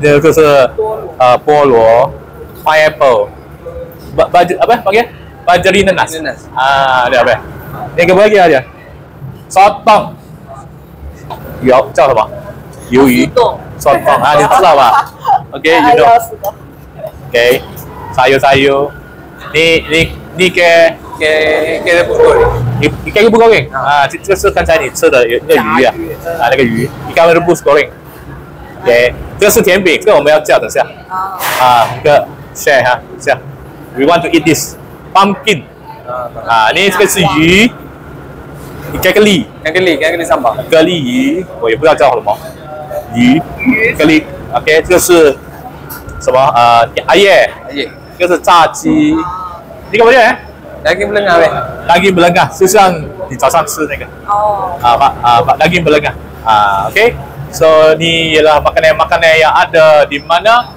这个是菠萝 pineapple apa panggil bajri nanas ada apa ni apa lagi ada sotong 叫什么鱿鱼 sotong 你知道吧 OK you know OK sayur-sayur你给不够的，你给不够硬这个是刚才你吃的那个鱼那个鱼你刚才都不够硬 OK 这个是甜饼，这个我们要叫等下一个 share 哈这样 we want to eat this pumpkin 你这个是鱼你给个粒上吧，蛤蜊鱼我也不知道叫什么鱼蛤蜊 OK 这个是什么阿叶这个是炸鸡你干嘛呢daging belengah weh. daging belengah 就像你早上吃那个daging belengah OK so ni ialah makanan-makanan yang ada di mana